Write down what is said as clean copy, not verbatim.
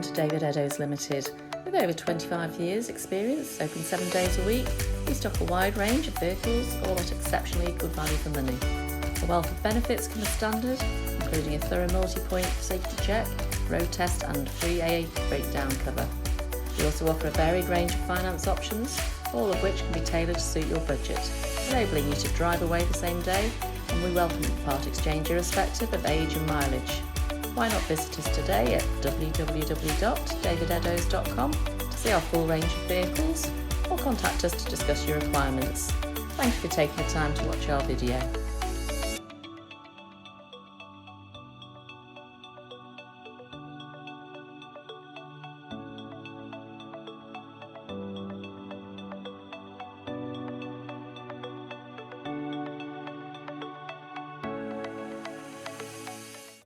to David Eddowes Limited. With over 25 years experience, open 7 days a week, we stock a wide range of vehicles, all at exceptionally good value for money. A wealth of benefits come as standard, including a thorough multi-point safety check, road test and free AA breakdown cover. We also offer a varied range of finance options, all of which can be tailored to suit your budget, enabling you to drive away the same day, and we welcome part exchange irrespective of age and mileage. Why not visit us today at www.davideddowes.com to see our full range of vehicles, or contact us to discuss your requirements. Thank you for taking the time to watch our video.